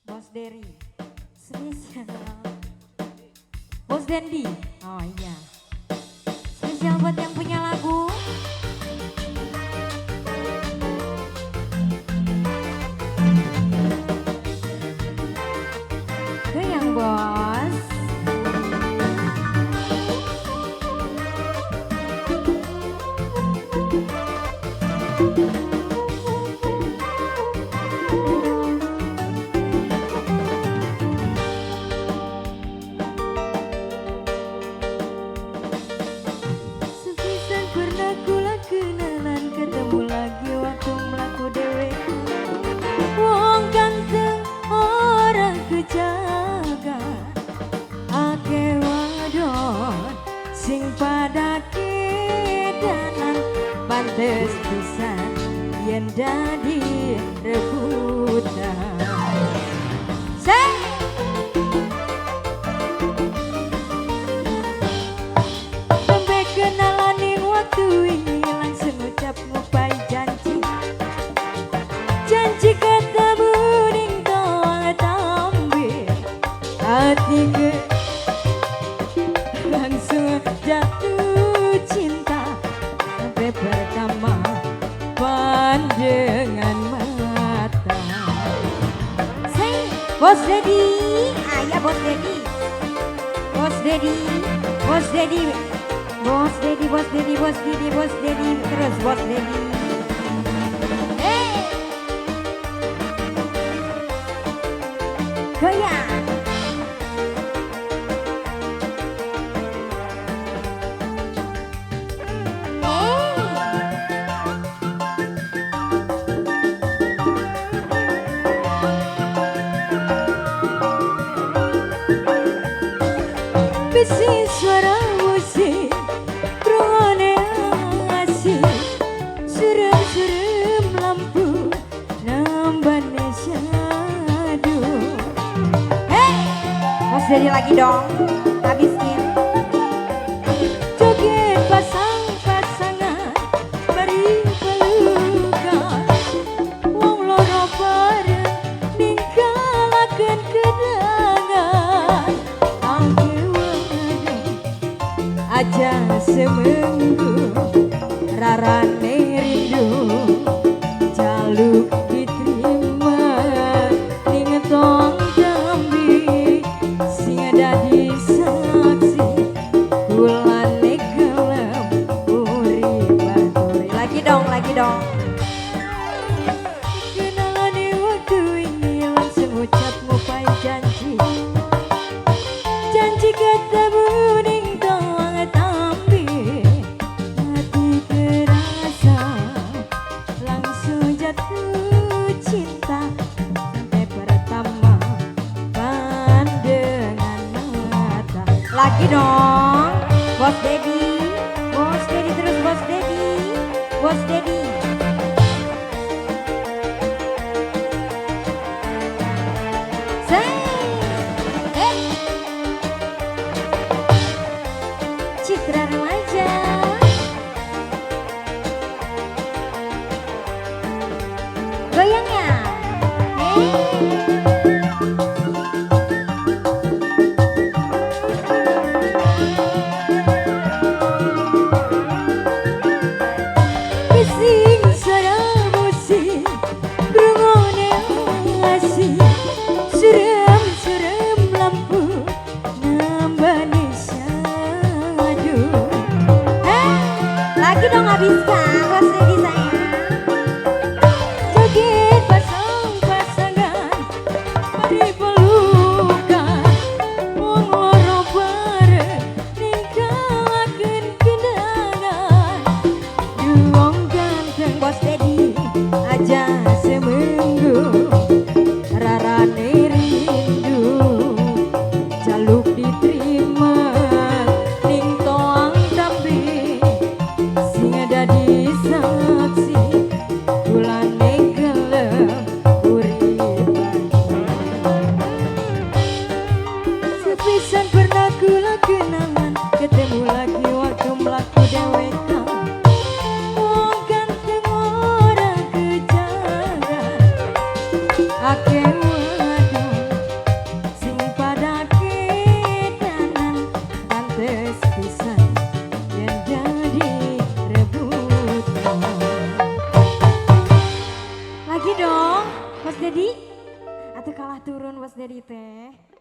Bos Derry, spesial. Bos Dendi, oh iya. Spesial buat yang punya lagu. Goyang bos. Sepisan pernah kula kenalan, ketemu lagi waktu melaku dewe. Wong ganteng orang kejaga, ake wadon sing pada kedanan, pantes pisan yen dadi rebutan. Say! Sampai kenalanin waktu ini langsung ucap ngupai janji. Janji ketemu ning toang tampil, hati ke langsung jatuh cinta sampai pertama pandangan mata. Say, Bos Dedi, ayah Bos Dedi, Bos Dedi, Bos Dedi, Bos Dedi, Bos Dedi, Bos Dedi, Bos Dedi, terus Bos Dedi. Goyang. Bisi suara musik, rungone asik, serem-serem lampu, nambahnya syadu. Hey, Mas Dedi lagi dong, habisnya. Joget pasang-pasangan, beri pelukan, wong loro bareng, ningkalakan kedangan. Aja seminggu rarane rindu jaluk diterima ning tong jambi sing dadi saksi kulane gelem urip lagi dong kenalane waktu ini langsung ucap ngupai janji ketemu ning toang tampil, hati kerasa langsung jatuh cinta sampai pertama pandangan mata. Lagi dong, Bos Dedi, Bos Dedi terus Bos Dedi, Bos Dedi. Citra remaja, goyangnya, bising suara musik, rungone asik, serem-serem lampu, nambahnya syadu. Lagi dong habiskan Bos Dedi sayang. Joget pasang-pasangan, beri pelukan, wong loro bareng, ningkalaken kenangan. Wong ganteng Bos Dedi, aja seminggu rarane rindu jaluk diterima ning toang tambi sing dadi saksi kulane gelem urip. Sepisan pernah kula kenalan, ketemu lagi waktu melaku dewekan. Wong ganteng orang kejaga, ake wadon Bos Dedi, atuh kalah turun Bos Dedi teh.